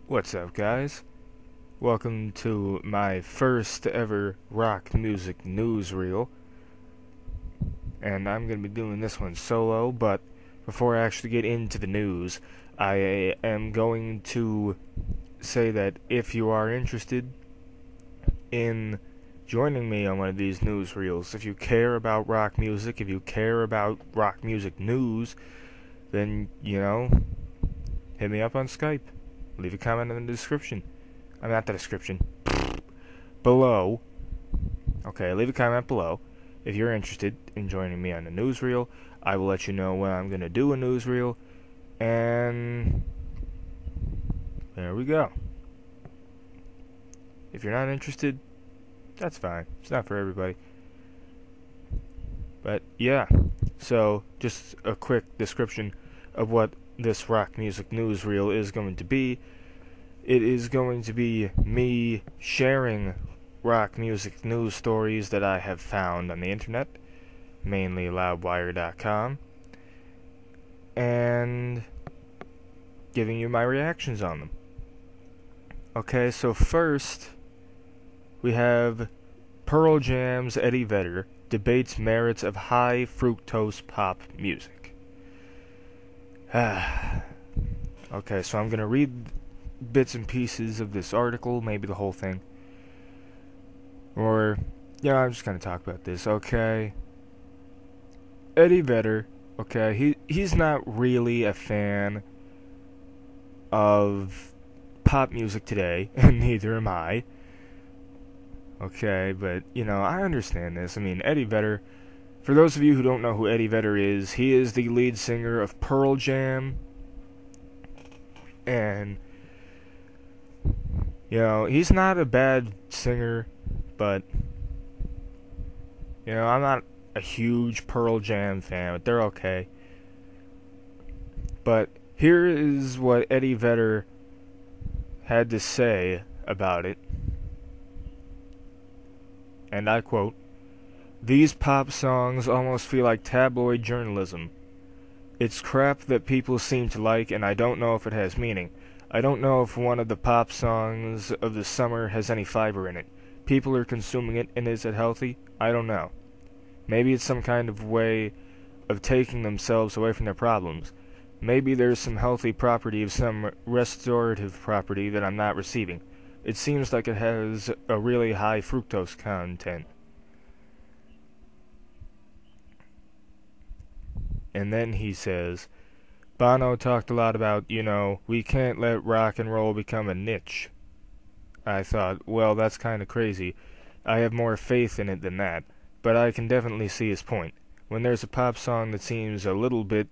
What's up, guys? Welcome to my first ever Rock Music Newsreel. And I'm going to be doing this one solo, but before I actually get into the news, I am going to say that if you are interested in joining me on one of these newsreels, if you care about rock music, if you care about rock music news, then, hit me up on Skype. Leave a comment in the description. I'm not the description. Below. Okay, leave a comment below. If you're interested in joining me on the newsreel, I will let you know when I'm going to do a newsreel. And there we go. If you're not interested, that's fine. It's not for everybody. But yeah, so just a quick description of what this rock music newsreel is going to be. It is going to be me sharing rock music news stories that I have found on the internet, mainly loudwire.com, and giving you my reactions on them. Okay, so first we have Pearl Jam's Eddie Vedder debates merits of high fructose pop music. Okay, so I'm going to read bits and pieces of this article, maybe the whole thing. Or, I'm just going to talk about this, okay? Eddie Vedder, okay, he's not really a fan of pop music today, and neither am I. Okay, but, I understand this. I mean, Eddie Vedder, for those of you who don't know who Eddie Vedder is, he is the lead singer of Pearl Jam, and he's not a bad singer, but I'm not a huge Pearl Jam fan, but they're okay. But here is what Eddie Vedder had to say about it, and I quote, "These pop songs almost feel like tabloid journalism. It's crap that people seem to like, and I don't know if it has meaning. I don't know if one of the pop songs of the summer has any fiber in it. People are consuming it, and is it healthy? I don't know. Maybe it's some kind of way of taking themselves away from their problems. Maybe there's some healthy property of some restorative property that I'm not receiving. It seems like it has a really high fructose content." And then he says, Bono talked a lot about, we can't let rock and roll become a niche. I thought, well, that's kind of crazy. I have more faith in it than that, but I can definitely see his point. When there's a pop song that seems a little bit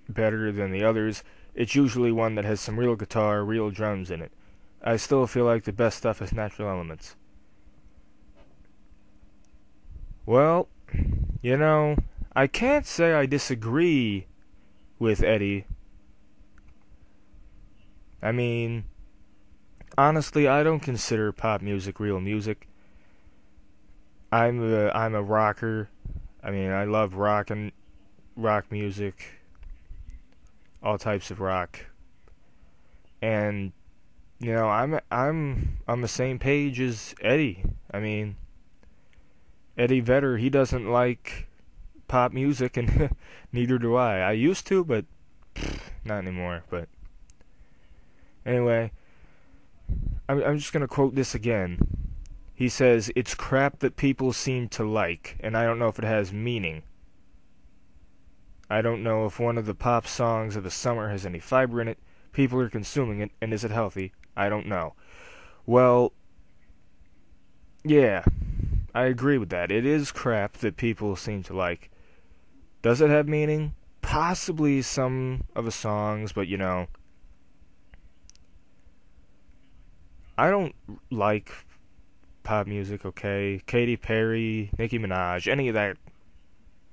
better than the others, it's usually one that has some real guitar, real drums in it. I still feel like the best stuff is natural elements. Well, I can't say I disagree with Eddie. I mean, honestly, I don't consider pop music real music. I'm a rocker. I mean, I love rock music, all types of rock. And I'm on the same page as Eddie. I mean, Eddie Vedder, he doesn't like pop music, and neither do I. I used to, but not anymore. But anyway, I'm just gonna quote this again. He says, "It's crap that people seem to like, and I don't know if it has meaning. I don't know if one of the pop songs of the summer has any fiber in it. People are consuming it, and is it healthy? I don't know." Well, yeah, I agree with that. It is crap that people seem to like. Does it have meaning? Possibly some of the songs, but I don't like pop music, okay? Katy Perry, Nicki Minaj, any of that,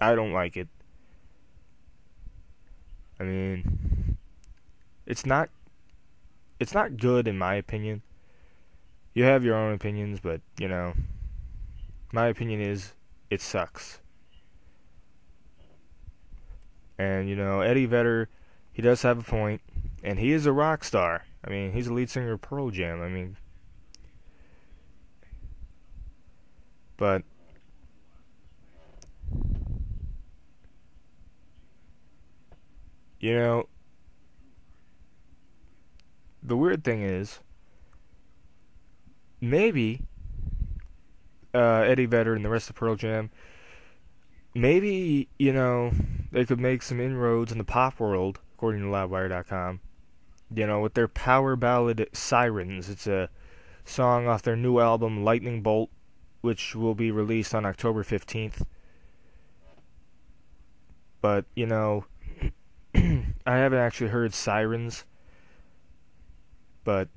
I don't like it. I mean, it's not good in my opinion. You have your own opinions, but, my opinion is, it sucks. And, Eddie Vedder, he does have a point, and he is a rock star. I mean, he's the lead singer of Pearl Jam. I mean, but you know, the weird thing is, maybe Eddie Vedder and the rest of Pearl Jam, maybe, they could make some inroads in the pop world, according to Loudwire.com. With their power ballad Sirens. It's a song off their new album Lightning Bolt, which will be released on October 15th. But, I haven't actually heard Sirens, but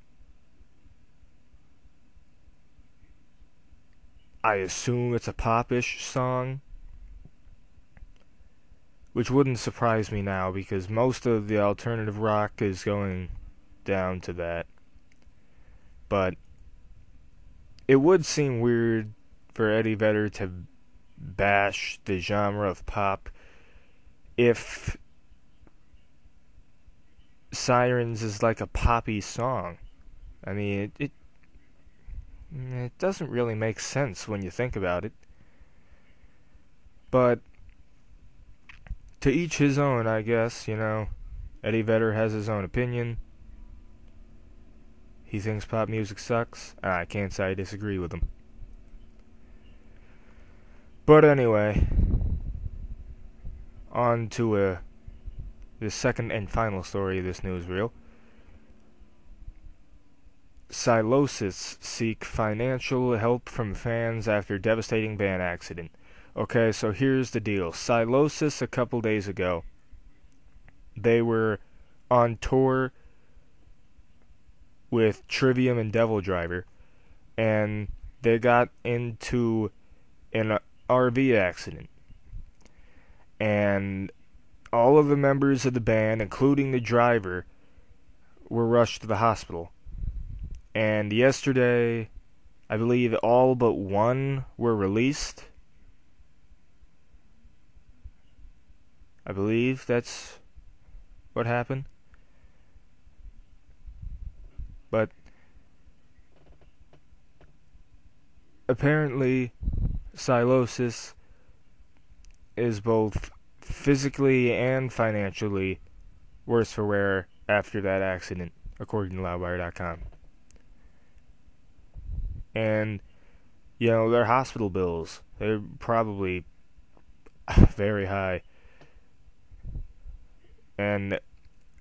I assume it's a pop-ish song, which wouldn't surprise me now because most of the alternative rock is going down to that. But it would seem weird for Eddie Vedder to bash the genre of pop if Sirens is like a poppy song. I mean, it doesn't really make sense when you think about it. But to each his own, I guess, Eddie Vedder has his own opinion. He thinks pop music sucks. I can't say I disagree with him. But anyway, on to the second and final story of this newsreel. Sylosis seek financial help from fans after devastating van accident. Okay, so here's the deal. Sylosis, a couple days ago, they were on tour with Trivium and Devil Driver, and they got into an RV accident. And all of the members of the band, including the driver, were rushed to the hospital. And yesterday, I believe all but one were released. I believe that's what happened. But apparently, Sylosis is both physically and financially worse for wear after that accident, according to Loudwire.com. And, their hospital bills, they're probably very high. And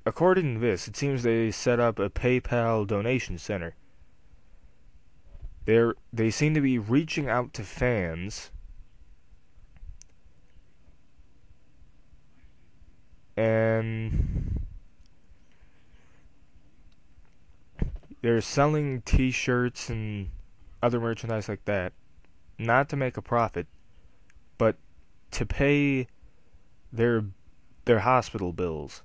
according to this, it seems they set up a PayPal donation center. They seem to be reaching out to fans and they're selling t-shirts and other merchandise like that, not to make a profit, but to pay their hospital bills.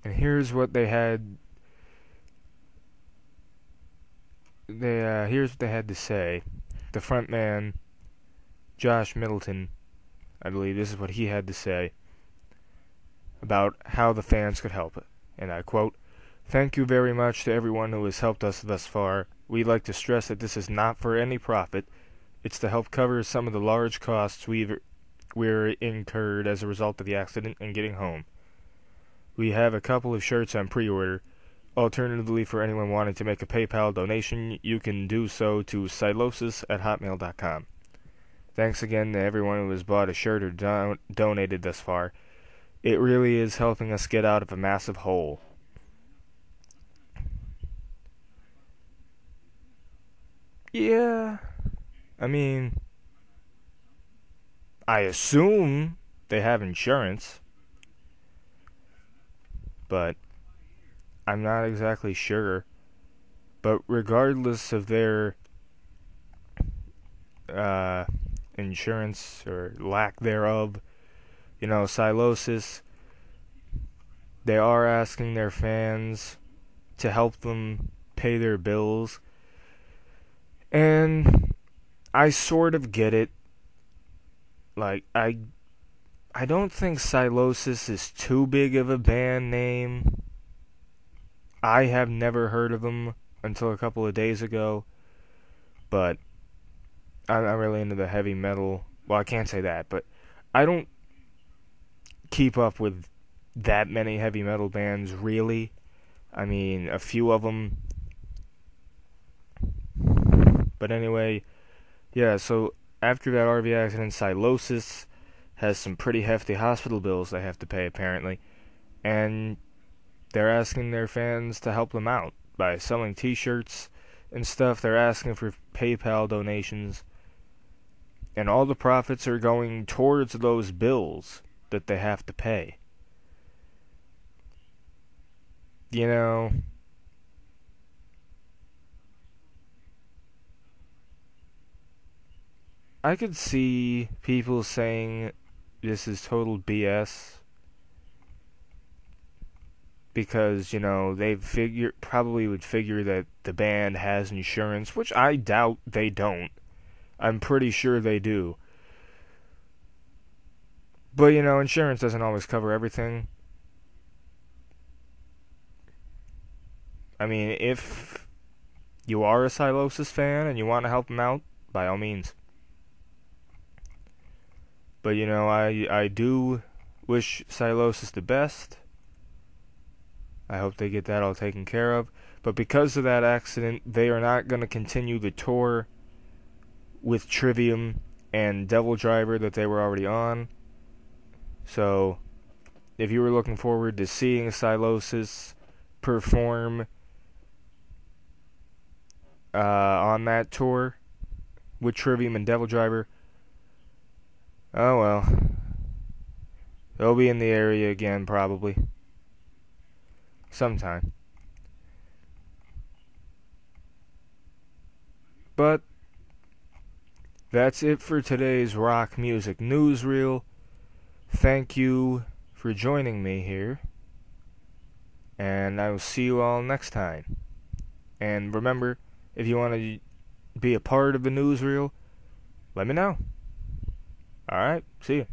And here's what they had. Here's what they had to say. The front man, Josh Middleton, I believe this is what he had to say about how the fans could help it. And I quote, "Thank you very much to everyone who has helped us thus far. We'd like to stress that this is not for any profit. It's to help cover some of the large costs we're incurred as a result of the accident and getting home. We have a couple of shirts on pre-order. Alternatively, for anyone wanting to make a PayPal donation, you can do so to sylosis@hotmail.com. Thanks again to everyone who has bought a shirt or donated thus far. It really is helping us get out of a massive hole." Yeah, I mean, I assume they have insurance, but I'm not exactly sure. But regardless of their insurance or lack thereof, Sylosis, they are asking their fans to help them pay their bills. And I sort of get it. like, I don't think Sylosis is too big of a band name. I have never heard of them until a couple of days ago, but I'm not really into the heavy metal. Well, I can't say that, but I don't keep up with that many heavy metal bands, really. I mean, a few of them. But anyway, yeah, so after that RV accident, Sylosis has some pretty hefty hospital bills they have to pay, apparently. And they're asking their fans to help them out by selling t-shirts and stuff. They're asking for PayPal donations. And all the profits are going towards those bills that they have to pay. You know, I could see people saying this is total BS because, you know, they probably would figure that the band has insurance, which I doubt they don't. I'm pretty sure they do. But, you know, insurance doesn't always cover everything. I mean, if you are a Sylosis fan and you want to help them out, by all means. But, you know, I do wish Sylosis the best. I hope they get that all taken care of. But because of that accident, they are not going to continue the tour with Trivium and Devil Driver that they were already on. So, if you were looking forward to seeing Sylosis perform on that tour with Trivium and Devil Driver, oh well. They'll be in the area again, probably. Sometime. But that's it for today's Rock Music Newsreel. Thank you for joining me here. And I will see you all next time. And remember, if you want to be a part of the newsreel, let me know. Alright, see ya.